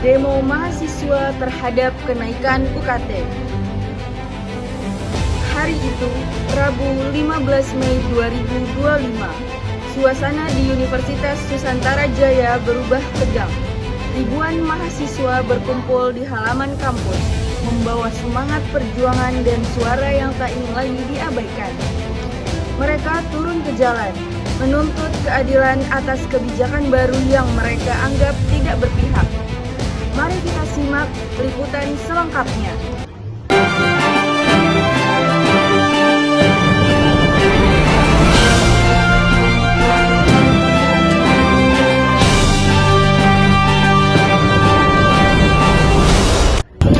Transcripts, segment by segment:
Demo mahasiswa terhadap kenaikan UKT. Hari itu, Rabu 15 Mei 2025, suasana di Universitas Nusantara Jaya berubah tegang. Ribuan mahasiswa berkumpul di halaman kampus, membawa semangat perjuangan dan suara yang tak ingin lagi diabaikan. Mereka turun ke jalan, menuntut keadilan atas kebijakan baru yang mereka anggap tidak berpihak. Mari kita simak liputan selengkapnya.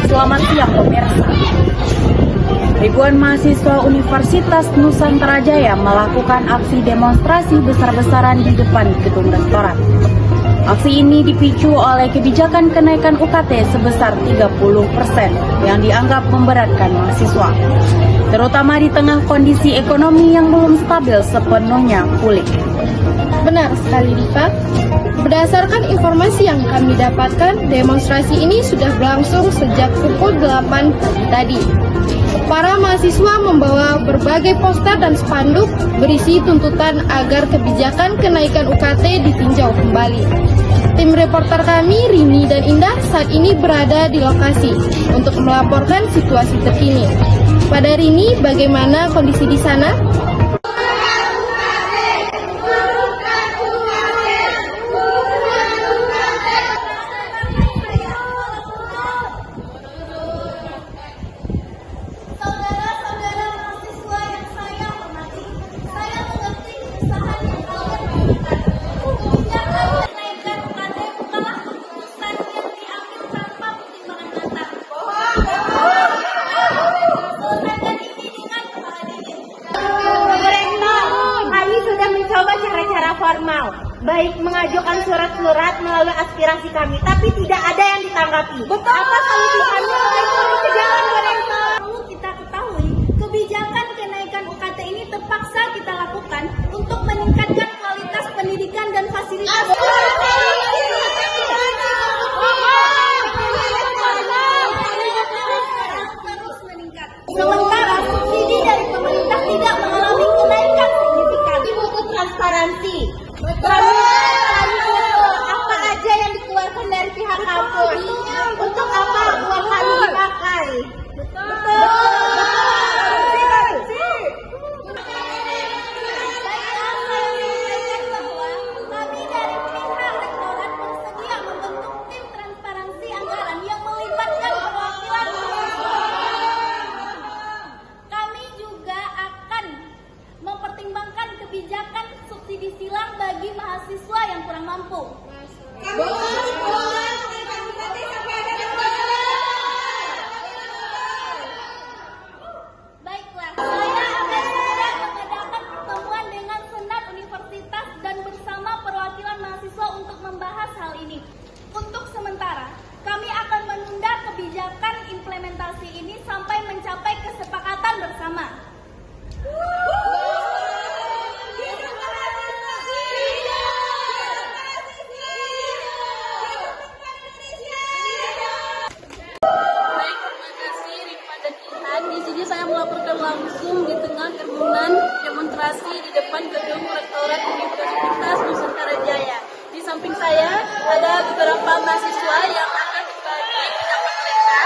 Selamat siang pemirsa. Ribuan mahasiswa Universitas Nusantara Jaya melakukan aksi demonstrasi besar-besaran di depan gedung restoran. Aksi ini dipicu oleh kebijakan kenaikan UKT sebesar 30% yang dianggap memberatkan mahasiswa, terutama di tengah kondisi ekonomi yang belum stabil sepenuhnya pulih. Benar sekali, Diva. Berdasarkan informasi yang kami dapatkan, demonstrasi ini sudah berlangsung sejak pukul 8 pagi tadi. Para mahasiswa membawa berbagai poster dan spanduk berisi tuntutan agar kebijakan kenaikan UKT ditinjau kembali. Tim reporter kami, Rini dan Indah, saat ini berada di lokasi untuk melaporkan situasi terkini. Pada Rini, bagaimana kondisi di sana? Formal, baik mengajukan surat-surat melalui aspirasi kami, tapi tidak ada yang ditanggapi. Betul. Apa solusi kami oleh solusi jalan mereka? Perlu kita ketahui, kebijakan kenaikan UKT ini terpaksa kita lakukan untuk meningkatkan kualitas pendidikan dan fasilitas. Terus meningkat. Sementara subsidi dari pemerintah tidak mengalami kenaikan signifikan. Butuh transparansi. Apa aja yang dikeluarkan dari pihak kampus? Untuk apa uang kami dipakai? Betul. Kami dari pihak rektorat bersedia membentuk tim transparansi anggaran yang melibatkan perwakilan mahasiswa. Kami juga akan mempertimbangkan kebijakan subsidi silang bagi mahasiswa yang kurang mampu. Baiklah, saya akan segera mengadakan pertemuan dengan Senat Universitas dan bersama perwakilan mahasiswa untuk membahas hal ini. Untuk sementara, kami akan menunda kebijakan implementasi ini sampai mencapai kesepakatan bersama. Di sini saya melaporkan langsung di tengah kerumunan demonstrasi di depan gedung Rektorat Universitas Nusantara Jaya. Di samping saya ada beberapa mahasiswa yang akan berbagi pendapat mereka.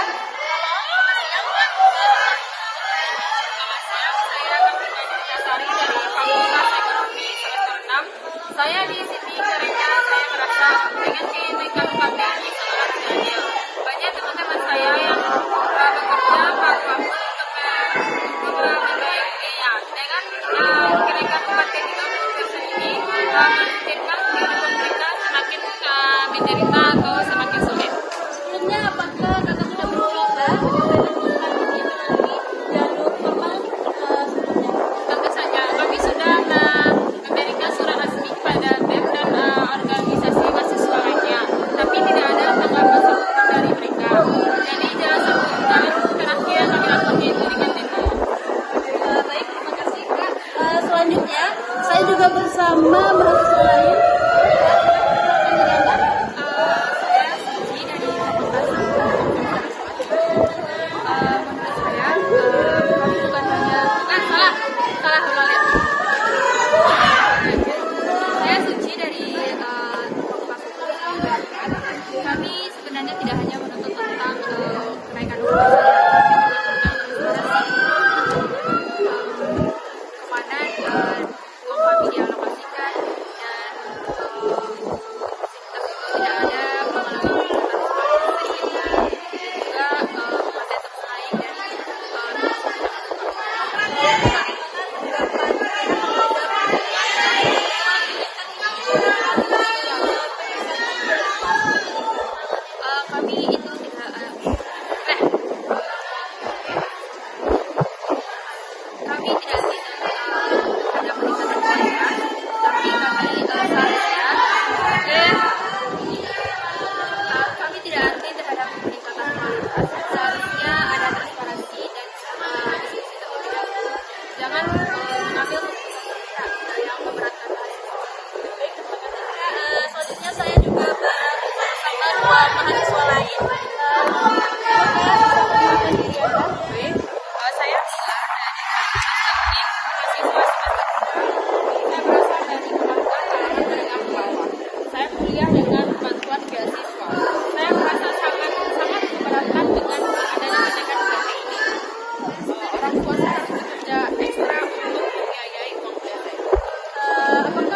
Saya Nafisa Dasari dari Fakultas Ekonomi semester 6. Saya di sini karena saya merasa dengan kenaikan UKT ini sangat tidak adil. Banyak teman-teman saya yang bekerja paruh waktu dengan kenaikan UKT 30% ini memungkinkan kehidupan mereka semakin menderita atau semakin sulit. Sebelumnya, apakah kakak sudah mencoba mengenai jalur formal sebelumnya? Tentu saja, kami sudah memberikan surat resmi kepada BEM dan organisasi mahasiswa lainnya, tapi tidak ada tanggapan satupun dari mereka. Jadi jalan satu terakhir kami lakukan itu dengan demo. Baik, terima kasih Kak. Selanjutnya, saya juga bersama mahasiswa lain. Saya Suci dari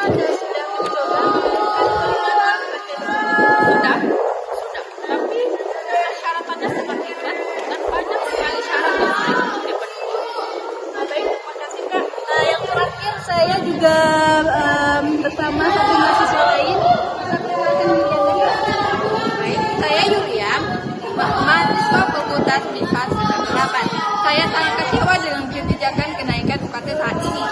sudah mencoba menentukan Sudah, tapi persyaratannya semakin berat dan banyak sekali syarat yang harus dipenuhi. Baik, terima kasih Kak. Yang terakhir saya juga bersama satu mahasiswa lain. Baik, saya Yuliam, mahasiswa Fakultas MIPA 98. Saya sangat kecewa dengan kebijakan kenaikan UKT saat ini.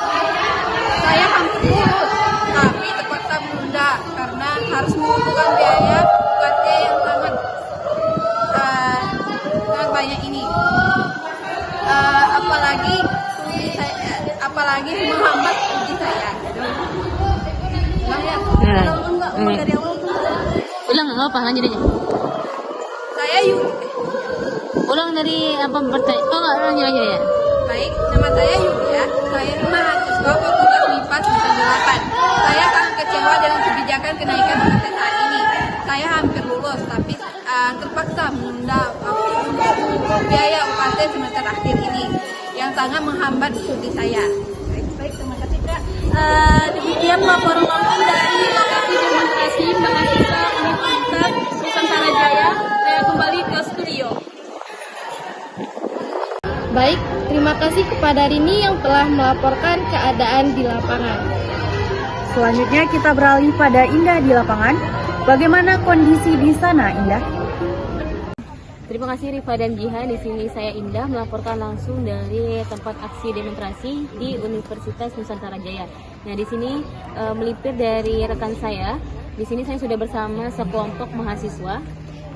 Saya hampir lulus, tapi terpaksa menunda karena harus mengumpulkan biaya UKT yang sangat banyak ini. Apalagi menghambat studi saya. Ulang ya? Dari awal tuh. Ulang nggak apa jadinya? Saya Ulang dari apa bertanya? Oh nggak ulang aja ya? Baik, nama saya Yulia. Saya mahasiswa Fakultas MIPA 98. Saya sangat kecewa dengan kebijakan kenaikan UKT saat ini. Saya hampir lulus, tapi terpaksa menunda waktu untuk biaya UKT semester akhir ini yang sangat menghambat studi saya. Baik, terima kasih Kak. Demikian laporan langsung dari lokasi demonstrasi mahasiswa Universitas Nusantara Jaya. Saya kembali ke studio. Baik, terima kasih kepada Rini yang telah melaporkan keadaan di lapangan. Selanjutnya kita beralih pada Indah di lapangan. Bagaimana kondisi di sana, Indah? Terima kasih Rifa dan Jihan. Di sini saya Indah melaporkan langsung dari tempat aksi demonstrasi di Universitas Nusantara Jaya. Nah, di sini melipir dari rekan saya. Di sini saya sudah bersama sekelompok mahasiswa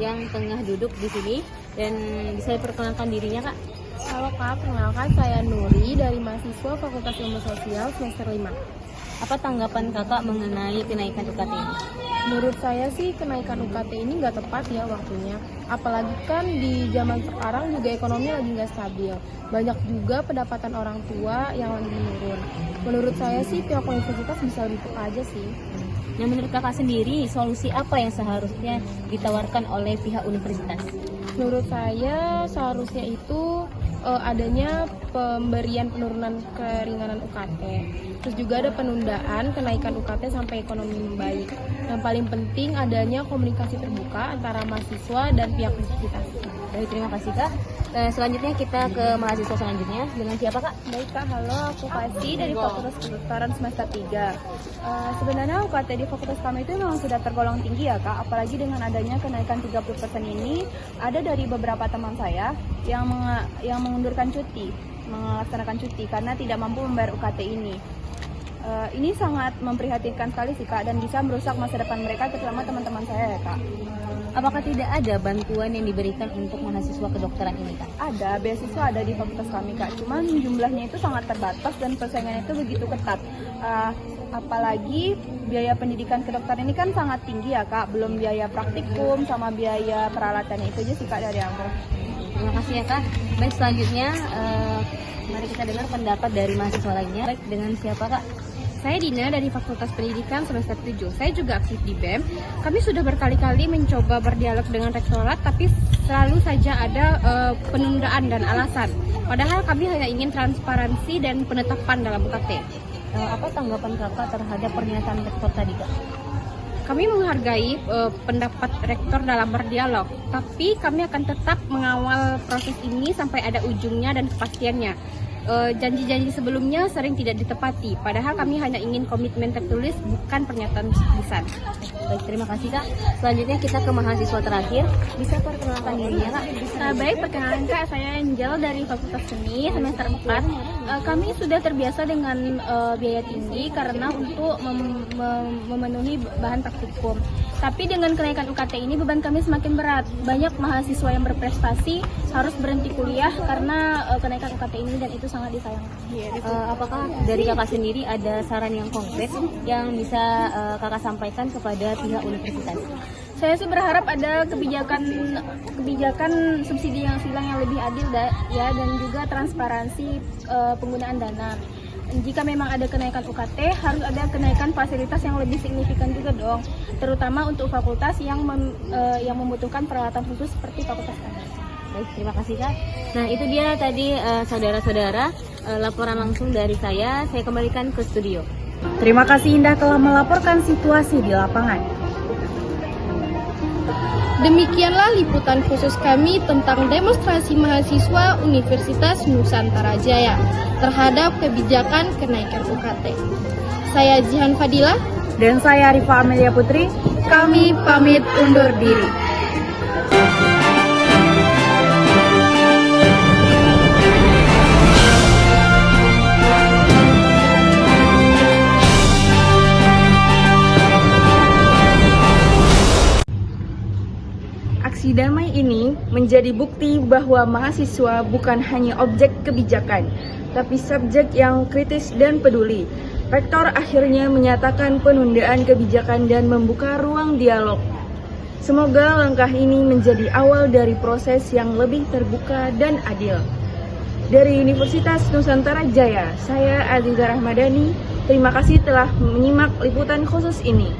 yang tengah duduk di sini dan bisa diperkenalkan dirinya, Kak. Halo Kak, perkenalkan saya Nuri dari mahasiswa Fakultas Ilmu Sosial semester 5. Apa tanggapan Kakak mengenai kenaikan UKT ini? Menurut saya sih kenaikan UKT ini nggak tepat ya waktunya. Apalagi kan di zaman sekarang juga ekonomi lagi nggak stabil. Banyak juga pendapatan orang tua yang lagi menurun. Menurut saya sih pihak universitas bisa lebih peka aja sih. Nah, menurut Kakak sendiri, solusi apa yang seharusnya ditawarkan oleh pihak universitas? Menurut saya seharusnya itu adanya pemberian penurunan keringanan UKT. Terus juga ada penundaan kenaikan UKT sampai ekonomi membaik. Yang paling penting adanya komunikasi terbuka antara mahasiswa dan pihak universitas. Baik, terima kasih Kak. Selanjutnya kita ke mahasiswa selanjutnya. Dengan siapa Kak? Baik Kak, halo, aku Kasih dari Fakultas Kedokteran semester 3. Sebenarnya UKT di fakultas kami itu memang sudah tergolong tinggi ya Kak, apalagi dengan adanya kenaikan 30% ini, ada dari beberapa teman saya yang mengundurkan cuti, melaksanakan cuti karena tidak mampu membayar UKT ini. Ini sangat memprihatinkan sekali sih Kak, dan bisa merusak masa depan mereka, terutama teman-teman saya ya Kak. Apakah tidak ada bantuan yang diberikan untuk mahasiswa kedokteran ini Kak? Ada, beasiswa ada di fakultas kami Kak, cuman jumlahnya itu sangat terbatas dan persaingannya itu begitu ketat. Apalagi biaya pendidikan kedokteran ini kan sangat tinggi ya Kak, belum biaya praktikum sama biaya peralatannya. Itu aja sih Kak dari aku. Terima kasih ya Kak. Baik, selanjutnya mari kita dengar pendapat dari mahasiswa lainnya. Baik, dengan siapa Kak? Saya Dina dari Fakultas Pendidikan semester 7. Saya juga aktif di BEM. Kami sudah berkali-kali mencoba berdialog dengan rektorat, tapi selalu saja ada penundaan dan alasan. Padahal kami hanya ingin transparansi dan penetapan dalam UKT. Apa tanggapan Kakak terhadap pernyataan rektor tadi Kak? Kami menghargai pendapat rektor dalam berdialog, tapi kami akan tetap mengawal proses ini sampai ada ujungnya dan kepastiannya. Janji-janji sebelumnya sering tidak ditepati, padahal kami hanya ingin komitmen tertulis, bukan pernyataan lisan. Baik, terima kasih Kak. Selanjutnya kita ke mahasiswa terakhir. Bisa perkenalkan dirinya Kak? Baik, perkenalkan Kak, saya Angel dari Fakultas Seni semester 4. Kami sudah terbiasa dengan biaya tinggi karena untuk memenuhi bahan praktikum. Tapi dengan kenaikan UKT ini beban kami semakin berat. Banyak mahasiswa yang berprestasi harus berhenti kuliah karena kenaikan UKT ini, dan itu sangat disayangkan. Apakah dari Kakak sendiri ada saran yang konkret yang bisa Kakak sampaikan kepada pihak universitas? Saya sih berharap ada kebijakan subsidi yang silang yang lebih adil ya, dan juga transparansi penggunaan dana. Jika memang ada kenaikan UKT, harus ada kenaikan fasilitas yang lebih signifikan juga dong, terutama untuk fakultas yang membutuhkan peralatan khusus seperti fakultas kami. Baik, terima kasih Kak. Nah, itu dia tadi saudara-saudara laporan langsung dari saya kembalikan ke studio. Terima kasih Indah telah melaporkan situasi di lapangan. Demikianlah liputan khusus kami tentang demonstrasi mahasiswa Universitas Nusantara Jaya terhadap kebijakan kenaikan UKT. Saya Jihan Fadilah. Dan saya Rifa Amelia Putri, kami pamit undur diri. Aksi damai ini menjadi bukti bahwa mahasiswa bukan hanya objek kebijakan, tapi subjek yang kritis dan peduli. Rektor akhirnya menyatakan penundaan kebijakan dan membuka ruang dialog. Semoga langkah ini menjadi awal dari proses yang lebih terbuka dan adil. Dari Universitas Nusantara Jaya, saya Aziza Rahmadani. Terima kasih telah menyimak liputan khusus ini.